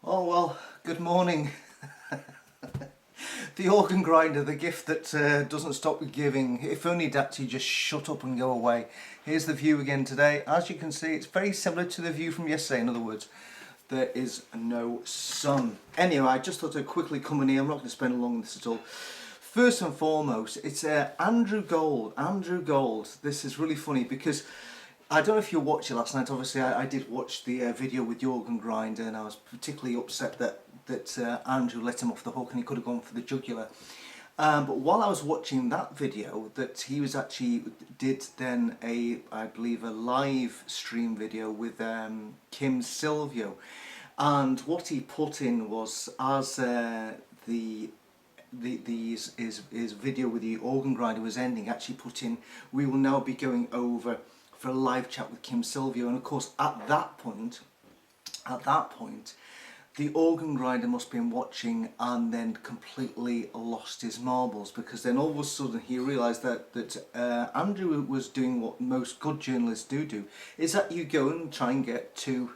Oh well, good morning. The organ grinder, the gift that doesn't stop giving. If only it'd actually just shut up and go away. Here's the view again today. As you can see, it's very similar to the view from yesterday. In other words, there is no sun. Anyway, I just thought I'd quickly come in here. I'm not going to spend long on this at all. First and foremost, it's Andrew Gold. Andrew Gold. This is really funny because I don't know if you watched it last night. Obviously, I did watch the video with the organ grinder, and I was particularly upset that Andrew let him off the hook, and he could have gone for the jugular. But while I was watching that video, that he was actually did then I believe a live stream video with Kim Silvio, and what he put in was as his video with the organ grinder was ending, actually put in, "We will now be going over for a live chat with Kim Silvio." And of course at that point the organ grinder must have been watching and then completely lost his marbles, because then all of a sudden he realised that Andrew was doing what most good journalists do, is that you go and try and get two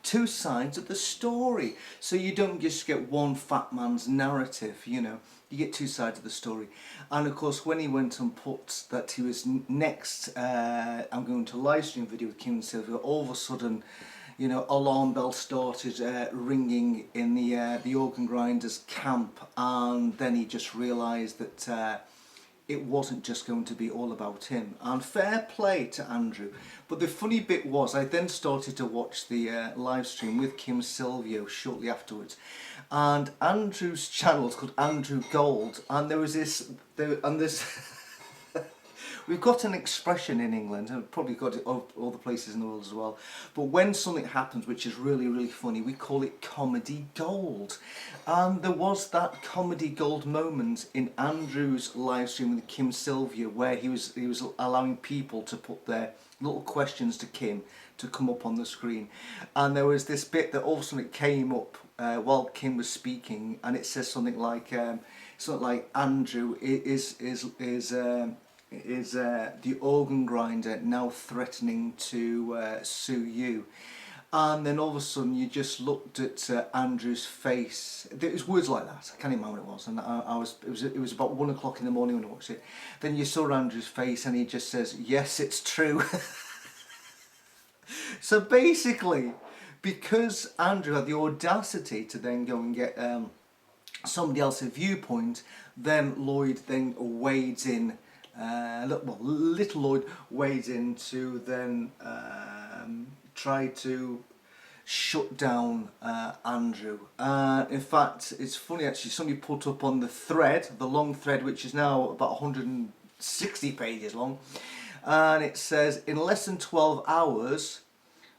two sides of the story, so you don't just get one fat man's narrative, you get two sides of the story. And of course when he went and put that he was next, I'm going to live stream video with Kim Silvio, all of a sudden alarm bells started ringing in the organ grinder's camp, and then he just realised that it wasn't just going to be all about him. And fair play to Andrew. But the funny bit was, I then started to watch the live stream with Kim Silvio shortly afterwards, and Andrew's channel is called Andrew Gold, and there was this we've got an expression in England, and probably got it all the places in the world as well, but when something happens which is really, really funny, we call it comedy gold. And there was that comedy gold moment in Andrew's live stream with Kim Silvio, where he was allowing people to put their little questions to Kim to come up on the screen. And there was this bit that all of a sudden it came up while Kim was speaking, and it says something like Andrew is the organ grinder now threatening to sue you? And then all of a sudden you just looked at Andrew's face. It was words like that. I can't even remember what it was. And it was about 1 o'clock in the morning when I watched it. Then you saw Andrew's face, and he just says, "Yes, it's true." So basically, because Andrew had the audacity to then go and get somebody else's viewpoint, then Lloyd then wades in. Little Lloyd wades in to then try to shut down Andrew. In fact, it's funny actually, somebody put up on the thread, the long thread, which is now about 160 pages long, and it says, "In less than 12 hours,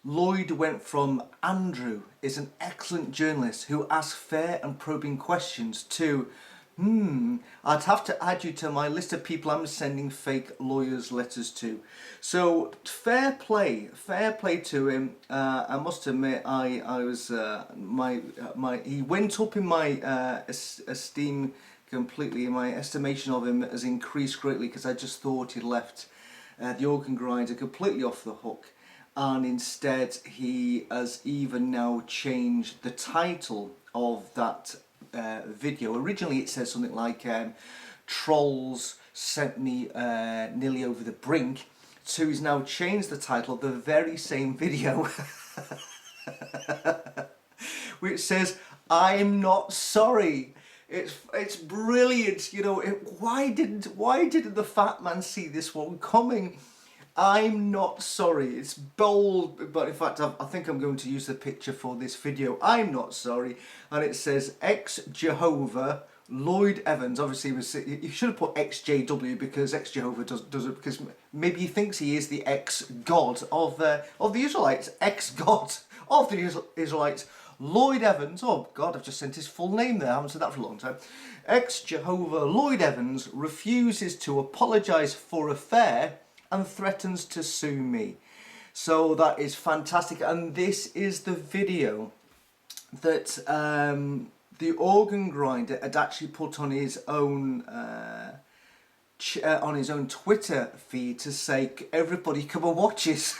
Lloyd went from Andrew is an excellent journalist who asks fair and probing questions to I'd have to add you to my list of people I'm sending fake lawyers letters to." So fair play to him. I must admit, I was he went up in my esteem completely. My estimation of him has increased greatly, because I just thought he'd left the organ grinder completely off the hook, and instead he has even now changed the title of that video. Originally it says something like "Trolls sent me nearly over the brink," so he's now changed the title of the very same video which says, "I'm not sorry." It's brilliant, why didn't the fat man see this one coming? "I'm not sorry." It's bold, but in fact I think I'm going to use the picture for this video. "I'm not sorry," and it says ex-Jehovah Lloyd Evans. Obviously you should have put ex-JW, because ex-Jehovah does it because maybe he thinks he is the ex-god of the Israelites, ex-god of the Israelites. Lloyd Evans, oh God, I've just sent his full name there, I haven't said that for a long time. Ex-Jehovah Lloyd Evans refuses to apologise for affair and threatens to sue me. So that is fantastic, and this is the video that the organ grinder had actually put on his own Twitter feed to say, "Everybody come and watch it."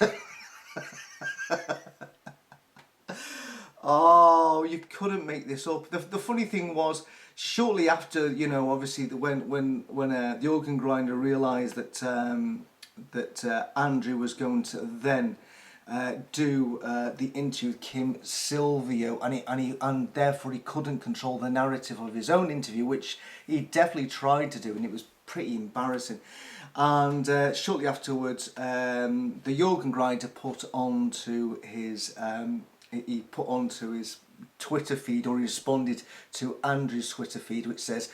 Oh, Oh, you couldn't make this up. The funny thing was, shortly after, you know, obviously when the organ grinder realised that Andrew was going to then do the interview with Kim Silvio, and therefore he couldn't control the narrative of his own interview, which he definitely tried to do, and it was pretty embarrassing. And shortly afterwards, the organ grinder put onto his Twitter feed, or he responded to Andrew's Twitter feed, which says,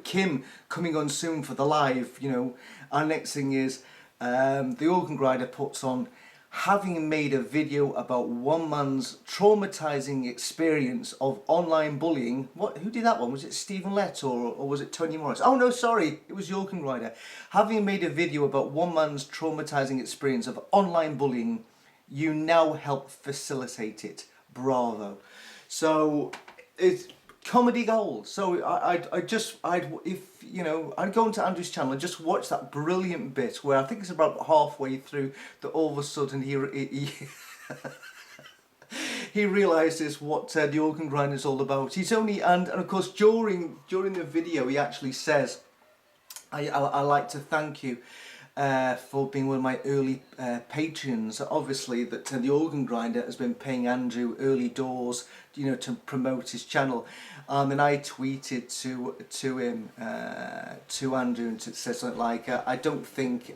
Kim coming on soon for the live, you know. And next thing is, the organ grinder puts on, having made a video about one man's traumatizing experience of online bullying. Who did that one? Was it Stephen Lett or was it Tony Morris? Oh no, sorry, it was the organ grinder. Having made a video about one man's traumatizing experience of online bullying, you now help facilitate it. Bravo. So it's comedy gold. So I'd go into Andrew's channel and just watch that brilliant bit where I think it's about halfway through that all of a sudden he realises what the organ grinder is all about. He's only, and of course during the video he actually says, I like to thank you for being one of my early patrons. Obviously that the organ grinder has been paying Andrew early doors, you know, to promote his channel. And I tweeted to him, to Andrew, and it says something like, I think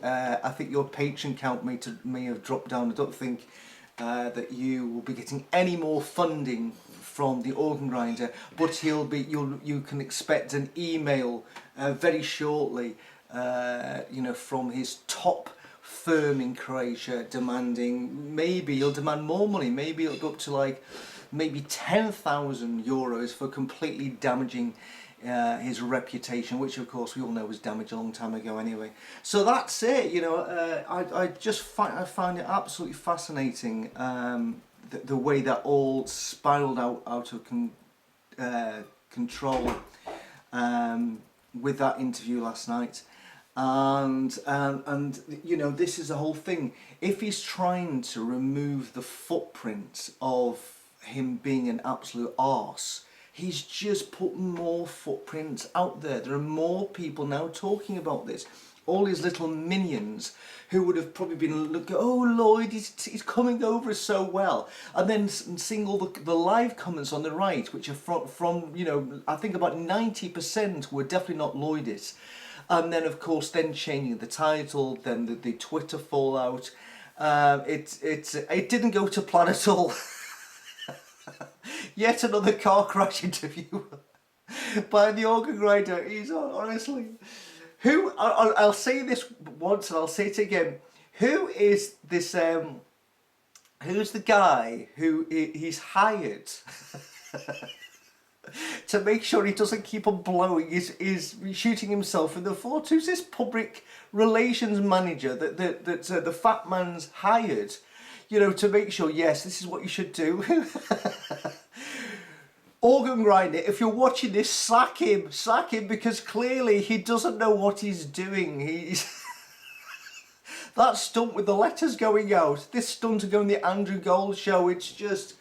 your patron count may have dropped down. I don't think that you will be getting any more funding from the organ grinder, but you can expect an email very shortly, you know, from his top firm in Croatia demanding, maybe he'll demand more money, maybe it'll go up to like maybe 10,000 euros for completely damaging his reputation, which of course we all know was damaged a long time ago anyway. So that's it, you know. I find it absolutely fascinating, the way that all spiraled out of control with that interview last night. And you know, this is the whole thing. If he's trying to remove the footprint of him being an absolute arse, he's just put more footprints out there. There are more people now talking about this. All his little minions who would have probably been looking, oh Lloyd, he's coming over so well, and then seeing all the live comments on the right, which are from you know, I think about 90% were definitely not Lloydists. And then of course then changing the title, then the Twitter fallout, it didn't go to plan at all. Yet another car crash interview by the organ grinder. He's honestly, I'll say this once and I'll say it again. Who is this? Who's the guy who he's hired to make sure he doesn't keep on blowing, is shooting himself in the foot? Who's this public relations manager that the fat man's hired, you know, to make sure, yes, this is what you should do? Organ grinder, if you're watching this, sack him, because clearly he doesn't know what he's doing. He's that stunt with the letters going out, this stunt to go on the Andrew Gold show, it's just,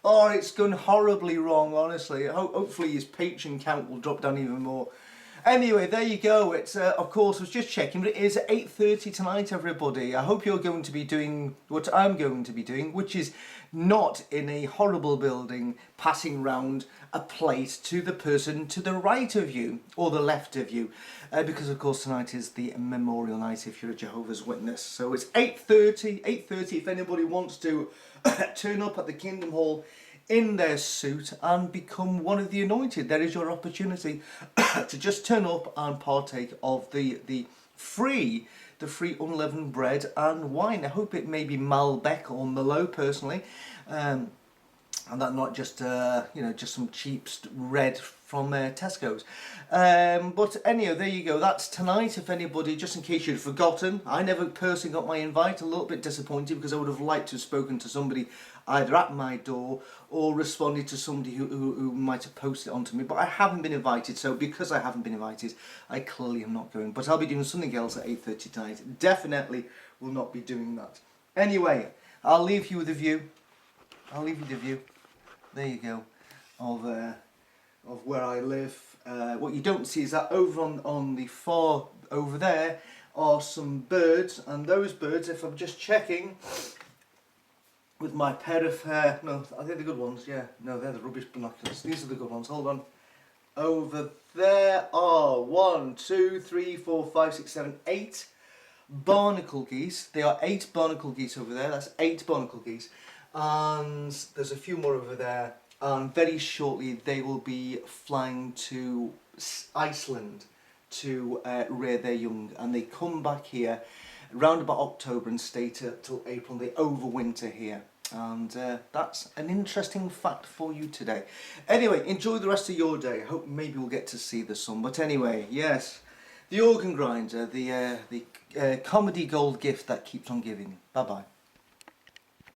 oh, it's gone horribly wrong, honestly. Hopefully his patron count will drop down even more. Anyway, there you go. It's of course, I was just checking, but it is 8:30 tonight, everybody. I hope you're going to be doing what I'm going to be doing, which is not in a horrible building passing round a plate to the person to the right of you or the left of you, because of course tonight is the memorial night if you're a Jehovah's Witness. So it's 8:30 if anybody wants to turn up at the Kingdom Hall in their suit and become one of the anointed. There is your opportunity to just turn up and partake of the free unleavened bread and wine. I hope it may be Malbec or Merlot personally, and that not just you know, just some cheap red from Tesco's. But anyhow, there you go. That's tonight. If anybody, just in case you'd forgotten, I never personally got my invite. A little bit disappointed because I would have liked to have spoken to somebody either at my door or responded to somebody who might have posted it onto me, but I haven't been invited. So because I haven't been invited, I clearly am not going. But I'll be doing something else at 8:30 tonight. Definitely will not be doing that. Anyway, I'll leave you with a view. There you go. of where I live. What you don't see is that over on the far over there are some birds, and those birds, if I'm just checking with my pair of no, I think the good ones, yeah, no, they're the rubbish binoculars. These are the good ones. Hold on. Over there are 1, 2, 3, 4, 5, 6, 7, 8 barnacle geese. There are 8 barnacle geese over there. That's 8 barnacle geese, and there's a few more over there. And very shortly they will be flying to Iceland to rear their young, and they come back here around about October and stay till April. They overwinter here. And that's an interesting fact for you today. Anyway, enjoy the rest of your day. I hope maybe we'll get to see the sun. But anyway, yes, the organ grinder, the comedy gold gift that keeps on giving. Bye bye.